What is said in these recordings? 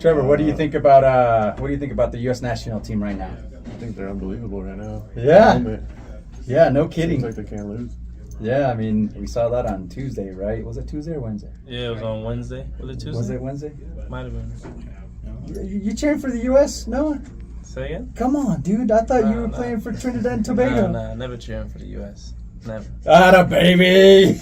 Trevor, what do you think about the U.S. national team right now? I think they're unbelievable right now. Yeah. Yeah, no kidding. Seems like they can't lose. Yeah, I mean, we saw that on Tuesday, right? Was it Tuesday or Wednesday? Yeah, it was on Wednesday. Was it Tuesday? Was it Wednesday? Might have been. You cheering for the U.S., Noah? Say again? Come on, dude. I thought you were playing for Trinidad and Tobago. Nah, never cheering for the U.S. Never. Atta baby!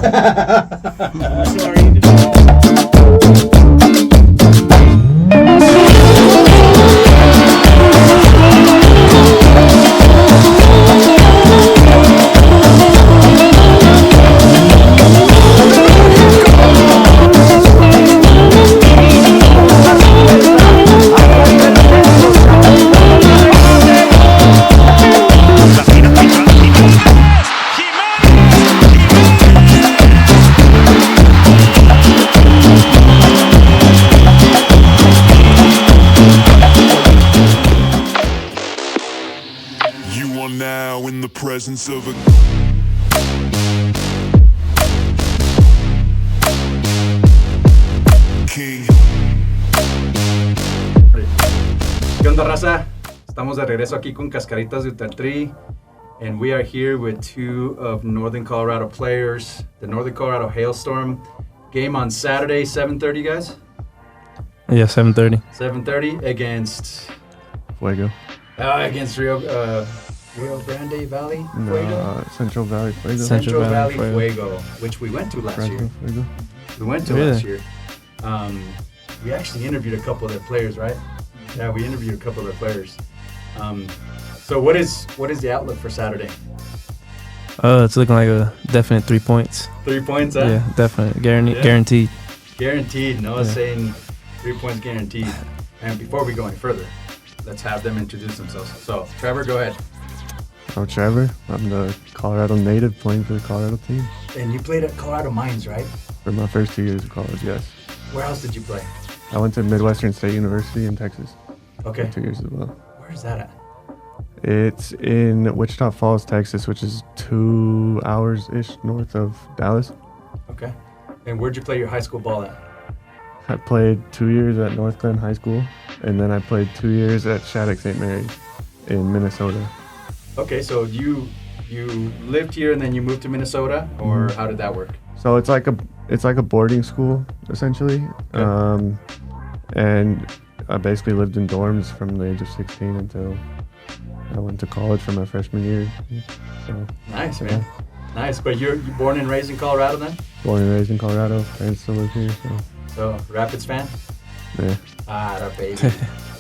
Presence of a king. ¿Qué onda, raza? Estamos de regreso aquí con Cascaritas de Utatri, and we are here with two of Northern Colorado players. The Northern Colorado Hailstorm game on Saturday, 7:30, guys. Yeah, 7:30. 7:30 against Fuego. Against Rio Grande Valley Fuego? No, Central Valley Fuego. Central Valley Fuego, which we went to last year. Fuego. We went to last year. We actually interviewed a couple of their players, right? Yeah, we interviewed a couple of their players. So what is the outlook for Saturday? It's looking like a definite 3 points. 3 points, huh? Yeah, definitely. Guaranteed. Guaranteed. Noah's saying 3 points guaranteed. And before we go any further, let's have them introduce themselves. So, Trevor, go ahead. I'm Trevor. I'm the Colorado native playing for the Colorado team. And you played at Colorado Mines, right? For my first 2 years of college, yes. Where else did you play? I went to Midwestern State University in Texas. Okay. For 2 years as well. Where's that at? It's in Wichita Falls, Texas, which is 2 hours-ish north of Dallas. Okay. And where'd you play your high school ball at? I played 2 years at North Glen High School, and then I played 2 years at Shattuck St. Mary's in Minnesota. Okay, so you lived here and then you moved to Minnesota, or how did that work? So it's like a boarding school essentially, Okay. And I basically lived in dorms from the age of 16 until I went to college for my freshman year. So Nice, man. Nice. But you're born and raised in Colorado then? Born and raised in Colorado. Parents still live here. So Rapids fan? Yeah. That baby.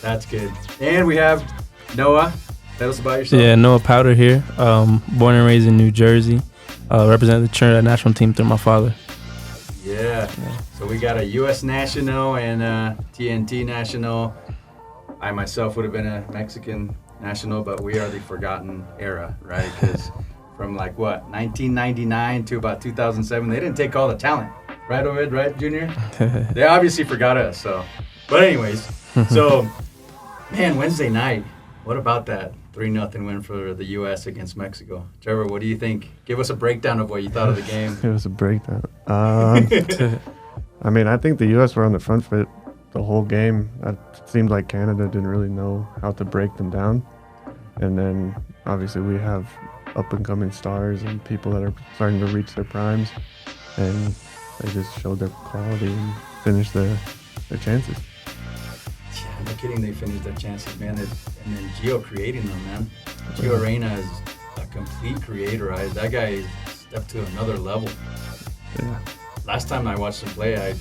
That's good. And we have Noah. Tell us about yourself. Yeah, Noah Powder here. Born and raised in New Jersey. Represent the Trinidad national team through my father. Yeah. So we got a U.S. national and a T&T national. I myself would have been a Mexican national, but we are the forgotten era, right? Because from 1999 to about 2007, they didn't take all the talent. Right, Ovid? Right, Junior? They obviously forgot us, so. But anyways, so, man, Wednesday night, what about that 3-0 win for the U.S. against Mexico? Trevor, what do you think? Give us a breakdown of what you thought of the game. It was a breakdown. I mean, I think the U.S. were on the front foot the whole game. It seemed like Canada didn't really know how to break them down. And then, obviously, we have up-and-coming stars and people that are starting to reach their primes. And they just showed their quality and finished their chances. Yeah, no kidding, they finished their chances, man. And then Gio creating them, man. Gio Reyna is a complete creator. That guy stepped to another level. Yeah. Last time I watched him play, I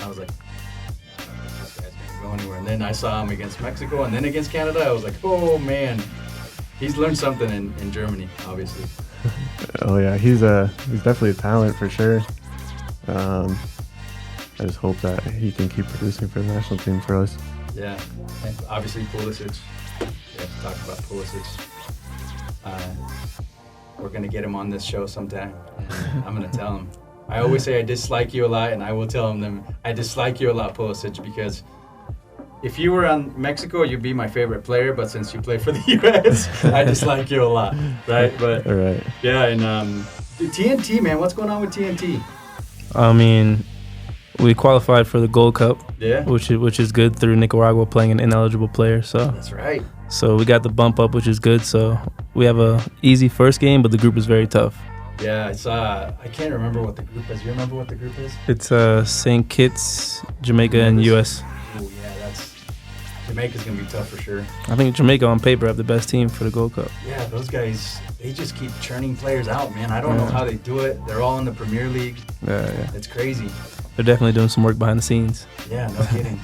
was like, I don't think this guy's going to go anywhere. And then I saw him against Mexico and then against Canada. I was like, oh, man. He's learned something in Germany, obviously. Oh, yeah. He's definitely a talent for sure. I just hope that he can keep producing for the national team for us. Yeah, and obviously Pulisic. We have to talk about Pulisic. We're going to get him on this show sometime. And I'm going to tell him. I always say I dislike you a lot, and I will tell him I dislike you a lot, Pulisic, because if you were on Mexico, you'd be my favorite player, but since you play for the U.S., I dislike you a lot, right? But All right. yeah, and TNT, man, what's going on with TNT? I mean, We qualified for the Gold Cup, Yeah. which is good through Nicaragua playing an ineligible player. That's right. So we got the bump up, which is good. So we have a easy first game, but the group is very tough. Yeah, it's I can't remember what the group is. You remember what the group is? It's St. Kitts, Jamaica, and U.S. Oh yeah, Jamaica's gonna be tough for sure. I think Jamaica on paper have the best team for the Gold Cup. Yeah, those guys, they just keep churning players out, man. I don't know how they do it. They're all in the Premier League. Yeah. It's crazy. They're definitely doing some work behind the scenes. Yeah, no kidding.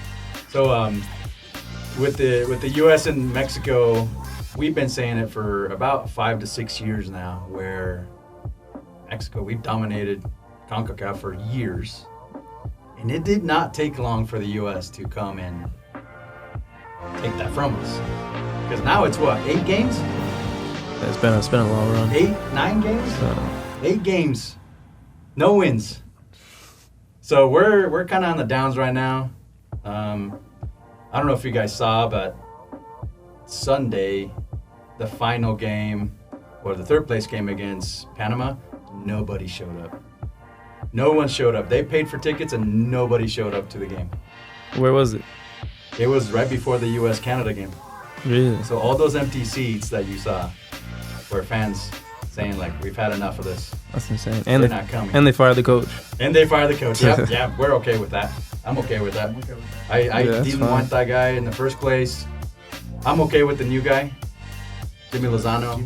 So with the U.S. and Mexico, we've been saying it for about 5 to 6 years now, where Mexico, we've dominated CONCACAF for years, and it did not take long for the U.S. to come and take that from us. Because now it's what, 8 games? Yeah, it's been a long run. 9 games? 8 games, no wins. So we're kind of on the downs right now. I don't know if you guys saw, but Sunday, the final game, or the third place game against Panama, nobody showed up. No one showed up. They paid for tickets and nobody showed up to the game. Where was it? It was right before the U.S.-Canada game. Really? So all those empty seats that you saw were fans saying, like, we've had enough of this. That's insane. They're And not coming. And they fired the coach. And they fired the coach. Yeah, we're okay with that. I'm okay with that. I that's didn't fine. want that guy in the first place. I'm okay with the new guy, Jimmy Lozano.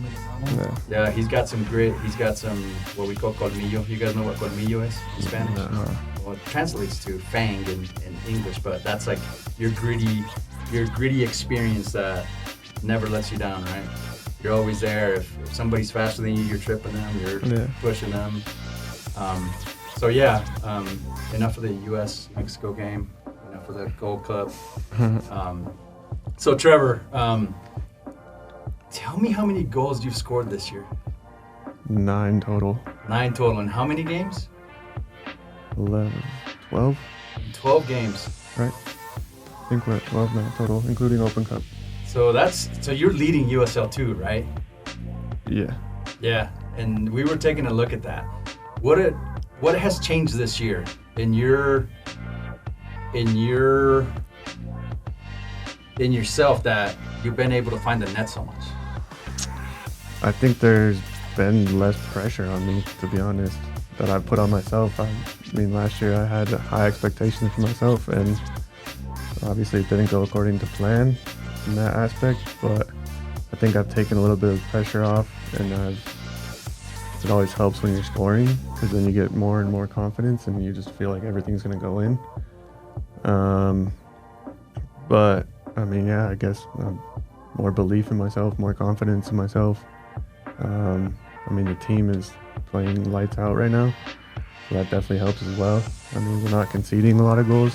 Yeah, he's got some grit. He's got some what we call colmillo. You guys know what colmillo is in Spanish? No. Well, it translates to fang in English, but that's like your gritty experience that never lets you down, right? You're always there. If somebody's faster than you, you're tripping them. You're pushing them. So yeah, enough of the U.S.-Mexico game. Enough of the Gold Cup. So Trevor, tell me how many goals you've scored this year. 9 total. 9 total. And how many games? 11, 12, 12 games. right? I think we're at 12 now total, including Open Cup. So you're leading USL 2, right? Yeah. Yeah. And we were taking a look at that. What has changed this year in yourself that you've been able to find the net so much? I think there's been less pressure on me, to be honest, that I put on myself. I mean, last year I had high expectations for myself, and obviously it didn't go according to plan in that aspect, but I think I've taken a little bit of pressure off, and it always helps when you're scoring, because then you get more and more confidence and you just feel like everything's going to go in. But I mean, yeah, I guess more belief in myself, more confidence in myself. I mean, the team is playing lights out right now, so that definitely helps as well. I mean, we're not conceding a lot of goals,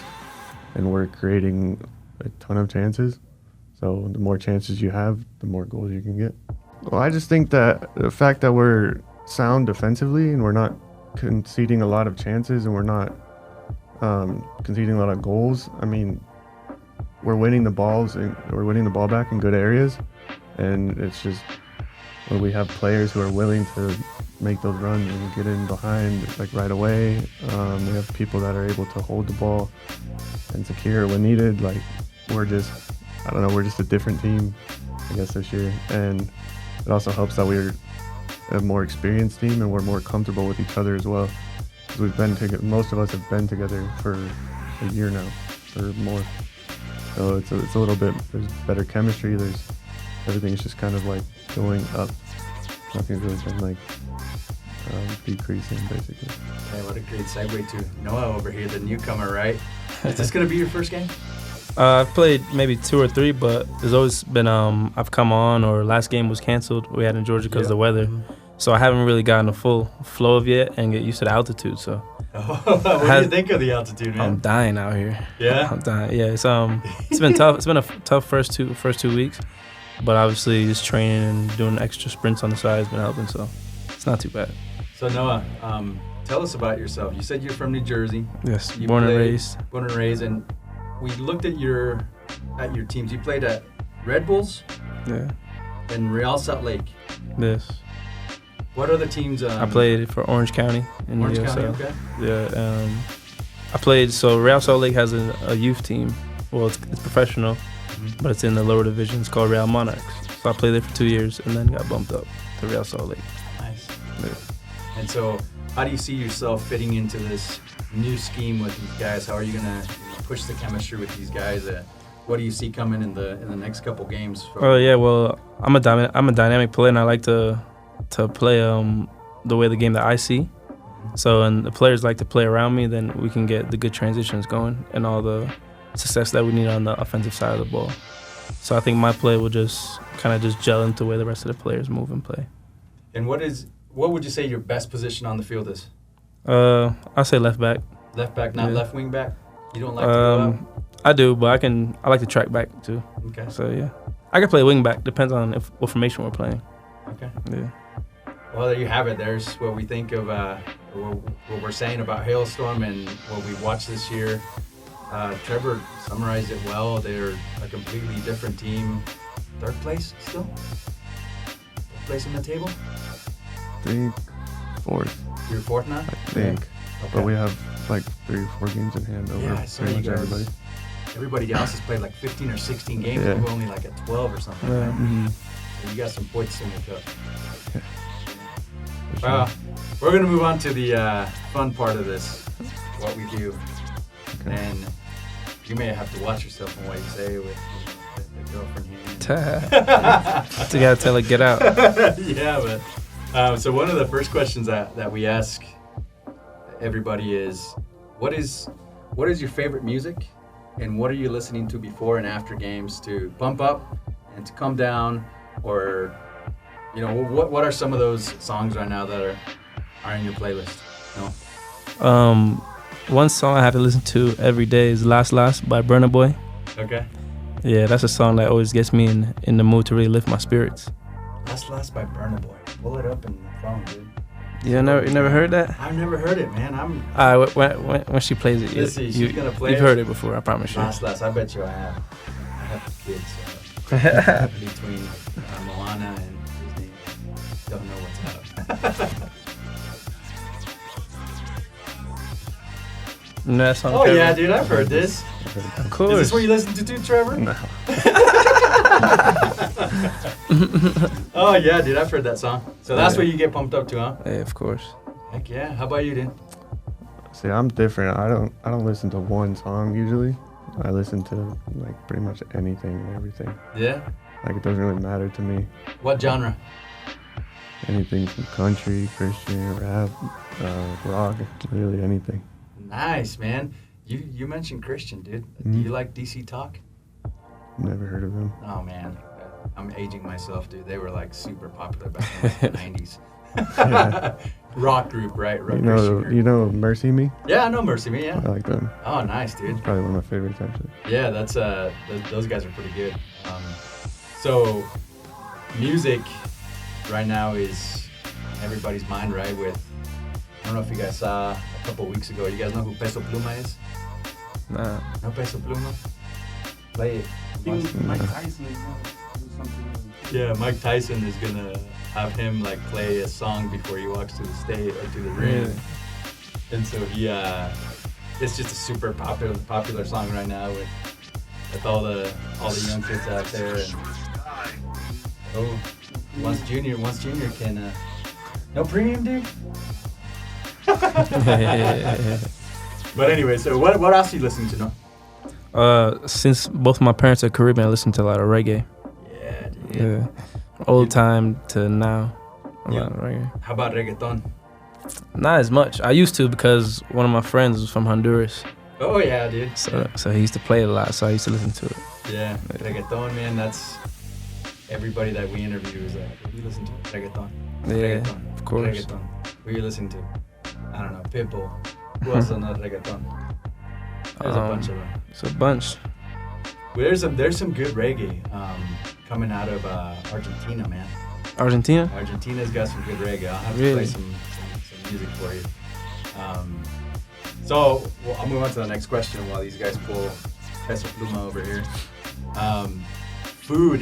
and we're creating a ton of chances. So the more chances you have, the more goals you can get. Well, I just think that the fact that we're sound defensively and we're not conceding a lot of chances and we're not conceding a lot of goals, I mean, we're winning the balls and we're winning the ball back in good areas, and it's just when we have players who are willing to make those runs and get in behind like right away. We have people that are able to hold the ball and secure when needed. Like we're just a different team, I guess, this year. And it also helps that we're a more experienced team and we're more comfortable with each other as well. 'Cause we've been together. Most of us have been together for a year now or more. So it's a little bit. There's better chemistry. Everything's just kind of like going up. Nothing's really been like decreasing, basically. Hey, what a great segue to Noah over here, the newcomer, right? Is this going to be your first game? I've played maybe 2 or 3, but there's always been I've come on, or last game was canceled we had in Georgia because of the weather. So I haven't really gotten a full flow of it and get used to the altitude. So what do you think of the altitude, man? I'm dying out here. Yeah? I'm dying. Yeah, it's been tough. It's been a tough first two weeks, but obviously just training and doing extra sprints on the side has been helping. So it's not too bad. So Noah, tell us about yourself. You said you're from New Jersey. Yes, You born and played- raised. Born and raised, and we looked at your teams. You played at Red Bulls Yeah. and Real Salt Lake. Yes. What are the teams? I played for Orange County in Orange the County, USL. okay. Yeah. I played. So Real Salt Lake has a youth team. Well, it's professional, but it's in the lower division. It's called Real Monarchs. So I played there for 2 years and then got bumped up to Real Salt Lake. Nice. Yeah. And so, how do you see yourself fitting into this new scheme with these guys? How are you gonna push the chemistry with these guys? What do you see coming in the next couple games? Oh yeah, well I'm a dynamic player and I like to play the way the game that I see. So and the players like to play around me, then we can get the good transitions going and all the success that we need on the offensive side of the ball. So I think my play will just kind of just gel into the way the rest of the players move and play. And what would you say your best position on the field is? I'll say left back. Left back, not left wing back? You don't like to go up? I do, but I like to track back too. Okay. So yeah, I can play wing back. Depends on what formation we're playing. Okay. Yeah. Well, there you have it. There's what we think of, what we're saying about Hailstorm and what we watched this year. Trevor summarized it well. They're a completely different team. Third place still? Third place on the table? I think fourth. You're fourth now? I think. Okay. But we have like 3 or 4 games in hand over Yeah, I saw pretty you much guys. everybody. Everybody else has played like 15 or 16 games. Yeah. We're only like at 12 or something. Yeah. Right? Mm-hmm. So you got some points to make up. Yeah. Well, we're going to move on to the fun part of this, what we do. Okay. And you may have to watch yourself on what you say with the girlfriend here. So you gotta tell her get out. Yeah, but so one of the first questions that we ask everybody is, what is your favorite music, and what are you listening to before and after games to pump up and to come down, or what are some of those songs right now that are in your playlist? No? One song I have to listen to every day is Last Last by Burna Boy. Okay. Yeah, that's a song that always gets me in the mood to really lift my spirits. Last by Burna Boy. Pull it up in the phone, dude. You never heard that? I've never heard it, man. When she plays it, Let's see, she's gonna play you've it. heard it before, I promise you. Last. I bet you I have. I have kids between Moana and Disney. Don't know what's up. You know that song, Oh Trevor? yeah, dude, I've heard this. Of course. Is this what you listen to too, Trevor? No. Oh yeah, dude, I've heard that song. So that's what you get pumped up to, huh? Yeah, of course. Heck yeah. How about you, dude? See, I'm different. I don't listen to one song usually. I listen to like pretty much anything and everything. Yeah. Like it doesn't really matter to me. What genre? Anything from country, Christian, rap, rock, really anything. Nice, man. You mentioned Christian, dude. Do you like DC Talk? Never heard of them. Oh man, I'm aging myself, dude. They were like super popular back in like, the 90s. Yeah. Rock group, right? Rock Christian group. You know Mercy Me? Yeah, I know Mercy Me, yeah. I like them. Oh, nice, dude. Probably one of my favorites actually. Yeah, that's those guys are pretty good. So music right now is in everybody's mind, right? With I don't know if you guys saw a couple weeks ago. You guys know who Peso Pluma is? Nah. No Peso Pluma? Play it. Mike Tyson is gonna do something. Yeah, Mike Tyson is gonna have him like play a song before he walks to the stage or to the ring. Really? And so he it's just a super popular song right now with all the young kids out there. And once Junior can no premium, dude. But anyway, so what else are you listening to now? Since both my parents are Caribbean, I listen to a lot of reggae. Yeah, dude. Yeah. Old time to now. A Yeah. lot of reggae. How about reggaeton? Not as much. I used to because one of my friends was from Honduras. Oh yeah, dude. So he used to play it a lot, so I used to listen to it. Yeah, reggaeton, man. That's everybody that we interview is like, we listen to reggaeton. Yeah, Reggaeton. of course. Reggaeton. Who you listen to? I don't know, Pitbull. Who else is on that reggaeton? There's a bunch of them. It's a bunch. Well, there's some good reggae coming out of Argentina, man. Argentina? Argentina's got some good reggae. I'll have to Really? play some music for you. So I'll move on to the next question while these guys pull Peso Pluma over here. Food.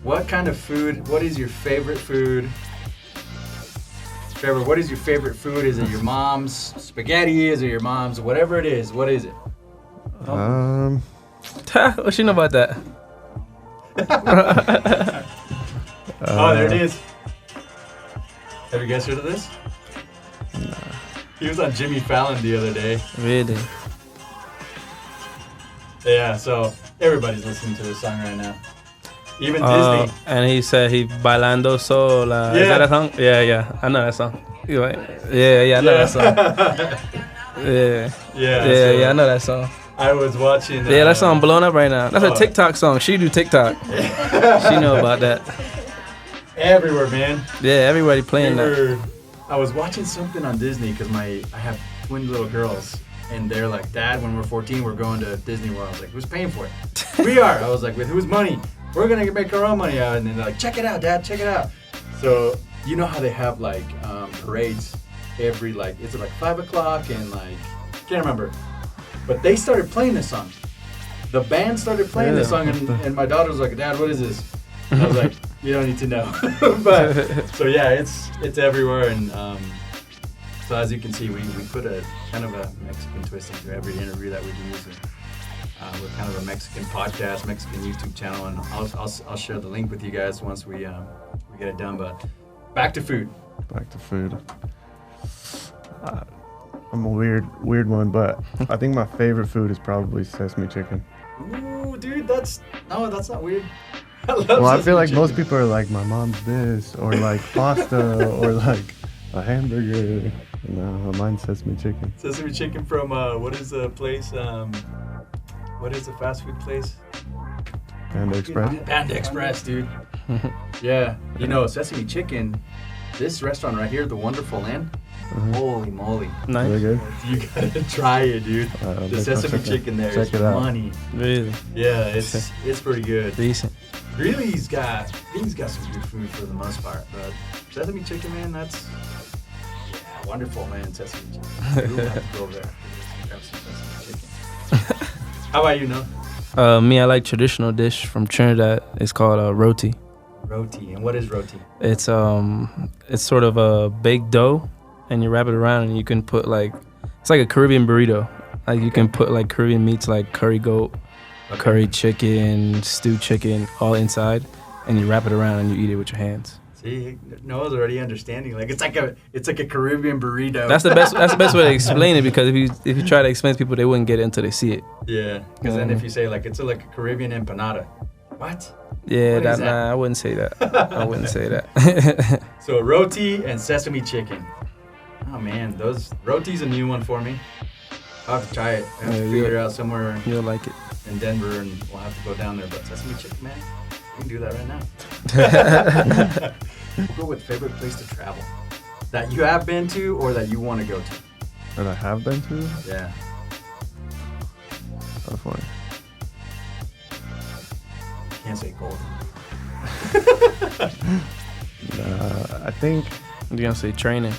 What kind of food? What is your favorite food Trevor, what is your favorite food? Is it your mom's spaghetti? Is it your mom's whatever it is? What is it? What you know about that? Oh, there it is. Have you guys heard of this? Nah. He was on Jimmy Fallon the other day. Really? Yeah, so everybody's listening to this song right now. Even Disney. And he said he bailando sola. Is Yeah. that a song? Yeah. I know that song. You right? Yeah, I know that song. Yeah. Yeah, I know that song. I was watching. Yeah, that song blowing up right now. That's a TikTok song. She do TikTok. She know about that. Everywhere, man. Yeah, everybody playing that. I was watching something on Disney because I have twin little girls, and they're like, Dad, when we're 14, we're going to Disney World. I was like, who's paying for it? We are. I was like, with whose money? We're going to make our own money out. And then they're like, check it out, Dad, check it out. So, you know how they have like parades every, like, it's like 5 o'clock and like, can't remember. But they started playing this song. The band started playing this song, and my daughter was like, Dad, what is this? And I was like, you don't need to know. But so yeah, it's everywhere, and so as you can see, we put a kind of a Mexican twist into every interview that we do. So, we're kind of a Mexican podcast, Mexican YouTube channel, and I'll share the link with you guys once we get it done. But back to food. Back to food. I'm a weird one, but I think my favorite food is probably sesame chicken. Ooh, dude, that's not weird. Well, I feel like most people are like, my mom's this, or like pasta, or like a hamburger. No, mine's sesame chicken. Sesame chicken from what is the place? What is the fast food place? Panda Express. Panda Express, dude. Yeah, you know, sesame chicken. This restaurant right here, the Wonderful Inn. Holy moly! Nice. Really good. You gotta try it, dude. The sesame chicken there is money. Really? Yeah, it's pretty good. Decent. Greeley's got some good food for the most part, but sesame chicken, man, that's Wonderful, man. Sesame chicken. We'll have to go over there and grab some sesame chicken. How about you, Noah? Me, I like traditional dish from Trinidad. It's called roti. Roti, and what is roti? It's sort of a baked dough, and you wrap it around, and you can put it's like a Caribbean burrito. Like you can put like Caribbean meats like curry goat, curry chicken, stewed chicken, all inside, and you wrap it around and you eat it with your hands. See, Noah's already understanding. Like it's like a Caribbean burrito. That's the best way to explain it, because if you try to explain to people, they wouldn't get it until they see it. Yeah, because then if you say like it's like a Caribbean empanada, what? Yeah, what I wouldn't say that. I wouldn't say that. So roti and sesame chicken. Oh man, those roti's a new one for me. I'll have to try it. I have to figure it out somewhere You'll like it. in Denver, and we'll have to go down there. But sesame chicken, man, we can do that right now. We'll go with favorite place to travel that you have been to or that you want to go to. That I have been to? Yeah. California. Can't say cold. I think. You're gonna say training.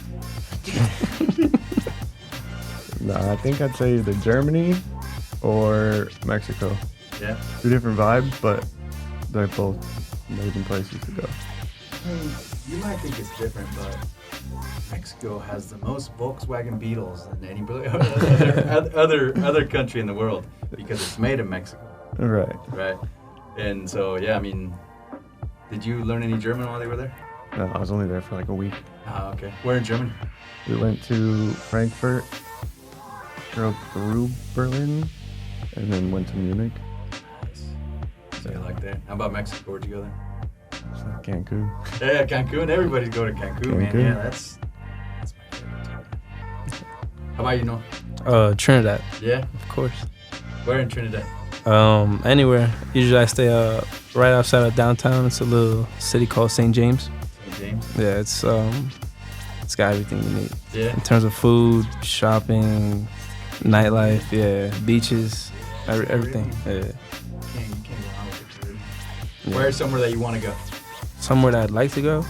I think I'd say either Germany or Mexico. Yeah. Two different vibes, but they're both amazing places to go. I mean, you might think it's different, but Mexico has the most Volkswagen Beetles than any other country in the world because it's made in Mexico. Right. Right. And so, yeah, I mean, did you learn any German while they were there? No, I was only there for like a week. Oh, okay. Where in Germany? We went to Frankfurt, drove through Berlin, and then went to Munich. Nice. So you like that? How about Mexico? Where'd you go there? It's like Cancun. Yeah, Cancun. Everybody's going to Cancun, man. Cancun. Yeah, that's my favorite too. How about you, Noah? Trinidad, Yeah? of course. Where in Trinidad? Anywhere. Usually I stay right outside of downtown. It's a little city called St. James. St. James? Yeah, it's got everything you need Yeah. in terms of food, shopping, nightlife. Yeah, beaches, everything. Yeah. You can't go wrong with the Caribbean. Yeah. Where's somewhere that you want to go? Somewhere that I'd like to go,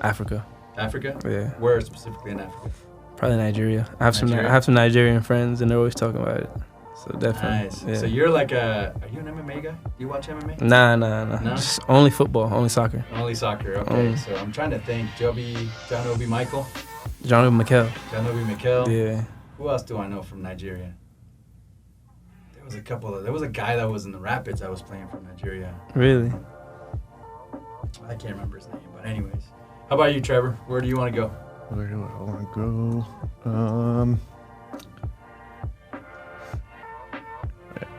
Africa. Africa? Yeah, Where specifically in Africa? probably Nigeria. I have Nigeria? some Nigerian friends, and they're always talking about it. So definitely. Nice. Yeah. So you're like are you an MMA guy? Do you watch MMA? Nah. No? Just only football, only soccer. Only soccer. Okay. Mm. So I'm trying to think. John Obi Michael, John McKell. John Obi Mikel. Yeah. Who else do I know from Nigeria? There was a guy that was in the Rapids that was playing from Nigeria. Really? I can't remember his name, but anyways. How about you, Trevor? Where do you want to go? Where do I want to go?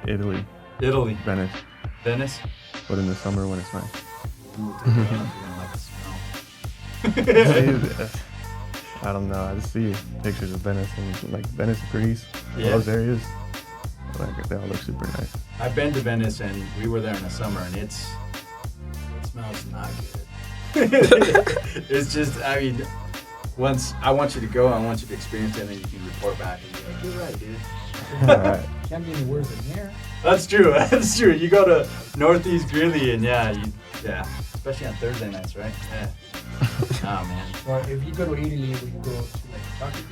Italy, Italy. Venice, Venice? but in the summer when it's nice. Ooh, take that off. You're gonna like the smell. I don't know. I just see pictures of Venice and like Venice, Greece, Yeah. those areas. Like they all look super nice. I've been to Venice and we were there in the summer and it smells not good. It's just, I mean, once I want you to go, I want you to experience it and then you can report back and be like, you're right, dude. Alright. Can't be any worse than here. That's true. That's true. You go to Northeast Greeley and especially on Thursday nights, right? Yeah. Oh man. Or if you go to Italy, would you go to like a soccer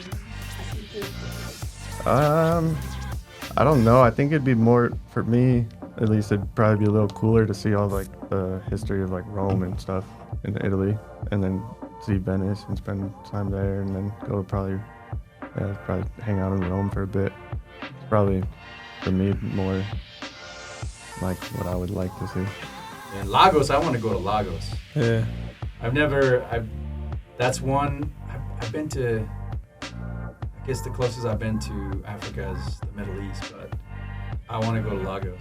game? I don't know. I think it'd be more for me. At least it'd probably be a little cooler to see all like the history of like Rome and stuff in Italy, and then see Venice and spend time there, and then go to probably hang out in Rome for a bit. It's probably for me more like what I would like to see. And Lagos, I want to go to Lagos. Yeah. That's one, I've been to, I guess the closest I've been to Africa is the Middle East, but I want to go to Lagos.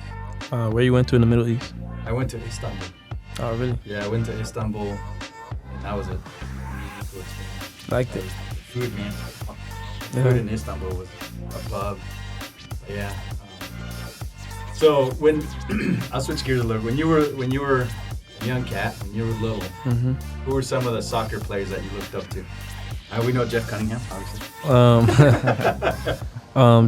Where you went to in the Middle East? I went to Istanbul. Oh, really? Yeah, I went to Istanbul, and that was a really cool experience. Liked it. The food, man. The Yeah. food in Istanbul was above. But yeah. So when I'll switch gears a little. When you were a young cat, when you were little, Mm-hmm. who were some of the soccer players that you looked up to? We know Jeff Cunningham, obviously.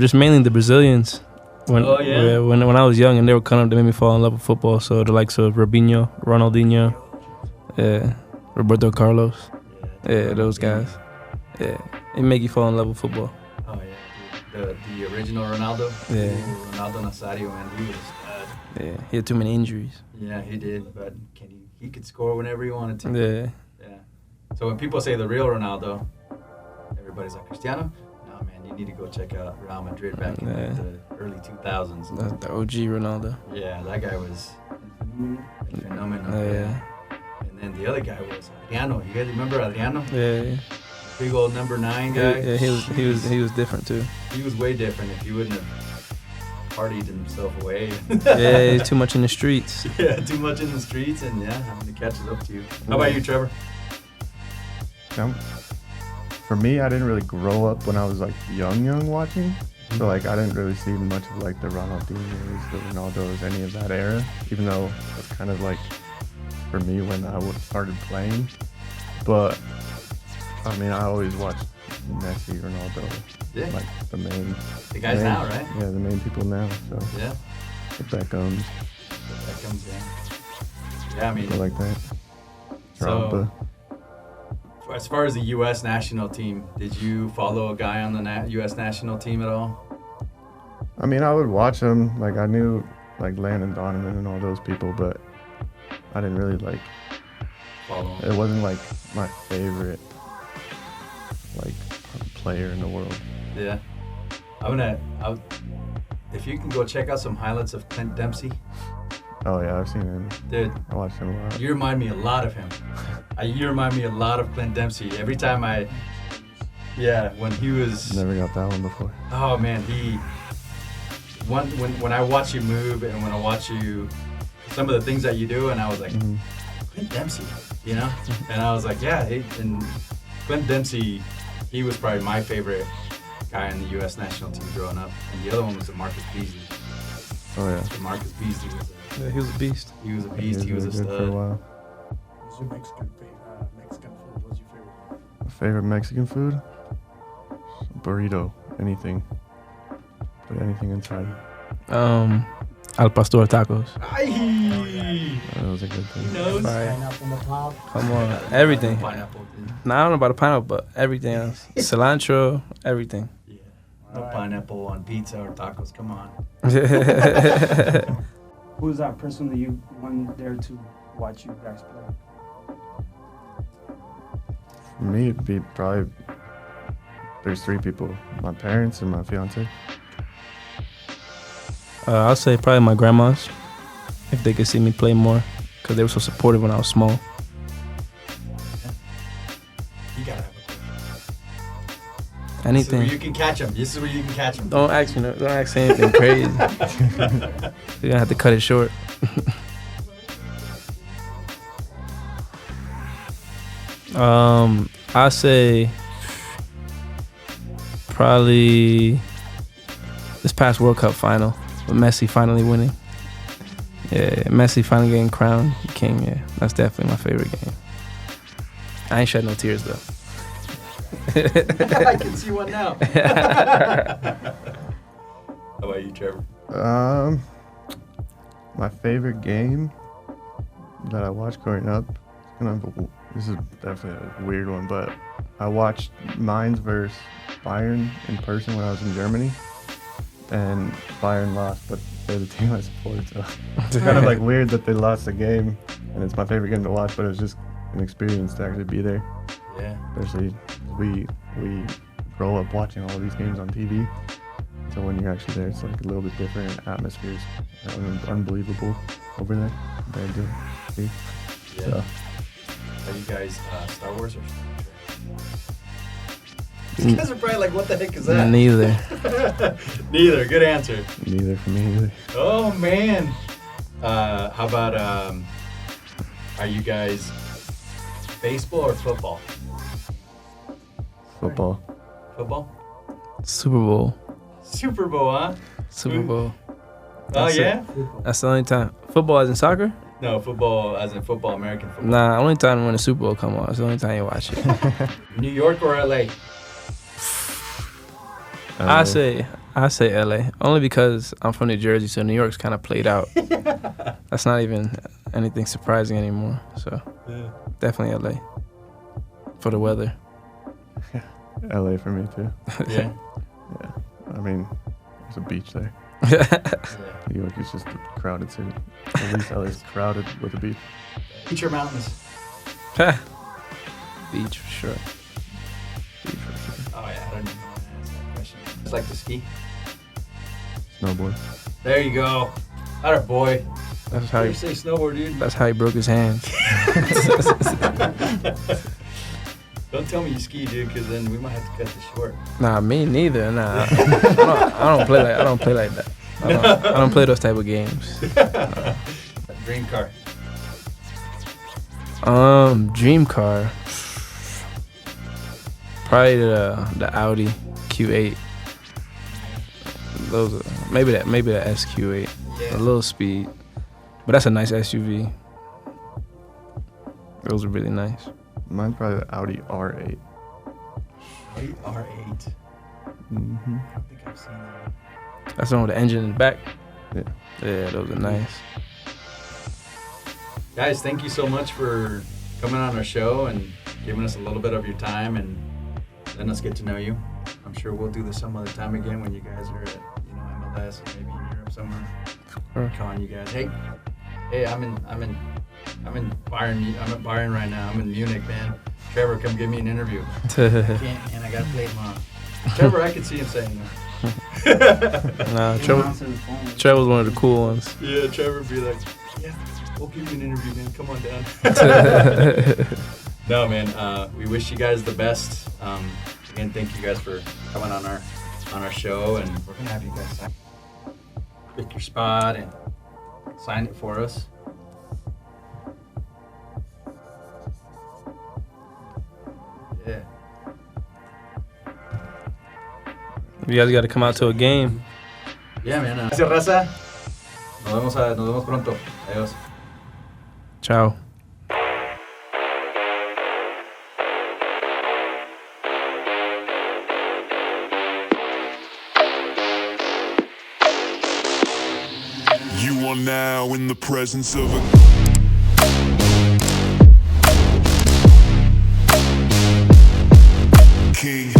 Just mainly the Brazilians. Oh, yeah? When I was young and they were coming up, they made me fall in love with football. So the likes of Robinho, Ronaldinho, Roberto Carlos, those guys. Yeah, it make you fall in love with football. Oh yeah, the original Ronaldo. Yeah. Ronaldo Nazario, man, he was. Yeah, he had too many injuries. Yeah, he did, but he could score whenever he wanted to. Yeah. Yeah. So when people say the real Ronaldo, everybody's like Cristiano. No, man, you need to go check out Real Madrid back in like, the early 2000s. The OG Ronaldo. Yeah, that guy was phenomenal. Yeah. And then the other guy was Adriano. You guys remember Adriano? Yeah. Big old number 9 guy. Yeah, he was different too. He was way different. If he wouldn't have partied himself away. Yeah, he's too much in the streets. Yeah, too much in the streets and having to catch it up to you. How about you, Trevor? For me, I didn't really grow up when I was like young watching. So like I didn't really see much of like the Ronaldinhos, the Ronaldos, any of that era. Even though it's kind of like for me when I started playing. But I mean, I always watched Messi, Ronaldo, like the main. The guys now, right? Yeah, the main people now. So Yeah. the Beckhams, Yeah, I mean, people like that. So- Drogba. as far as the U.S. national team, did you follow a guy on the U.S. national team at all? I mean, I would watch them. Like I knew like Landon Donovan and all those people, but I didn't really like. Follow him? It wasn't like my favorite like player in the world. Yeah. If you can go check out some highlights of Clint Dempsey, Oh yeah, I've seen him. dude, I watched him a lot. you remind me a lot of him. You remind me a lot of Clint Dempsey. Every time when he was. Never got that one before. Oh man, when I watch you move and when I watch you, some of the things that you do, and I was like, Clint Dempsey, you know? And I was like, yeah, and Clint Dempsey, he was probably my favorite guy in the U.S. national team growing up. And the other one was DeMarcus Beasley. Oh yeah. DeMarcus Beasley Yeah, he was a beast. he was a beast. He was a really good for a stud. while. What's your Mexican food? What's your favorite? My favorite Mexican food? Burrito. Anything. Put anything inside. Al pastor tacos. Aye. That was a good thing. He knows. Fire. Pineapple on the top. Come on, everything. Pineapple. Nah, I don't know about the pineapple, but everything else. Cilantro, everything. Yeah. No Alright. pineapple on pizza or tacos. Come on. Who's that person that you went there to watch you guys play? For me, it'd be probably, there's 3 people, my parents and my fiance. I'll say probably my grandmas, if they could see me play more, because they were so supportive when I was small. You gotta have a This is Anything. where you can catch them. This is where you can catch them. Don't ask me. Don't ask anything crazy. You're gonna have to cut it short. I say probably this past World Cup final with Messi finally winning. Yeah, Messi finally getting crowned king. Yeah, that's definitely my favorite game. I ain't shed no tears though. I can see one now. How about you, Trevor? My favorite game that I watched growing up, this is definitely a weird one, but I watched Mainz versus Bayern in person when I was in Germany, and Bayern lost, but they're the team I support, so it's kind of like weird that they lost the game, and it's my favorite game to watch, but it was just an experience to actually be there. Yeah. Especially we grow up watching all of these games on TV, so when you're actually there, it's like a little bit different. Atmosphere's unbelievable over there compared to here. Yeah. So, Are you guys Star Wars or Star Trek? You guys are probably like, what the heck is that? Neither. Neither. Good answer. neither for me either. Oh man. How about are you guys baseball or football? Football. Football? Super Bowl. Super Bowl, huh? Super Bowl. Oh That's it. yeah? That's the only time. Football as in soccer? No, football as in football, American football. Nah, only time when the Super Bowl come on. It's the only time you watch it. New York or LA? I say LA. Only because I'm from New Jersey, so New York's kind of played out. That's not even anything surprising anymore. So Yeah. definitely LA. For the weather. LA for me too. Yeah. Yeah. I mean, there's a beach there. New York is just a crowded city. At least LA is crowded with a beach. Beach or mountains? Beach for sure. Beach for sure. Oh yeah, I don't even know how to answer that question. Just like to ski. Snowboard. There you go. Atta boy. That's how How you he, say snowboard, dude? that's how he broke his hand. Don't tell me you ski, dude, because then we might have to cut this short. Nah, me neither. Nah, I don't play like that. I don't play those type of games. Dream car. Dream car. Probably the Audi Q8. Those are, maybe the SQ8. Yeah. A little speed, but that's a nice SUV. Those are really nice. Mine's probably the Audi R8. R8. Mm-hmm. I don't think I've seen that. That's the one with the engine in the back. Yeah. Yeah, those are nice. Guys, thank you so much for coming on our show and giving us a little bit of your time and letting us get to know you. I'm sure we'll do this some other time again when you guys are at, MLS or maybe in Europe somewhere. Sure. Calling you guys. Hey, I'm in Bayern. I'm at Bayern right now. I'm in Munich, man. Trevor, come give me an interview. I can't, man. I gotta play tomorrow. Trevor, I could see him saying that. Nah, He Trevor, answered the phone. Trevor's one of the cool ones. Yeah, Trevor would be like, yeah, we'll give you an interview, man. Come on down. No, man. We wish you guys the best. Again, thank you guys for coming on our show, and we're gonna have you guys pick your spot and sign it for us. Yeah. You guys got to come out to a game. Yeah, man. Gracias, raza. Nos vemos pronto. Adiós. Ciao. You are now in the presence of a king.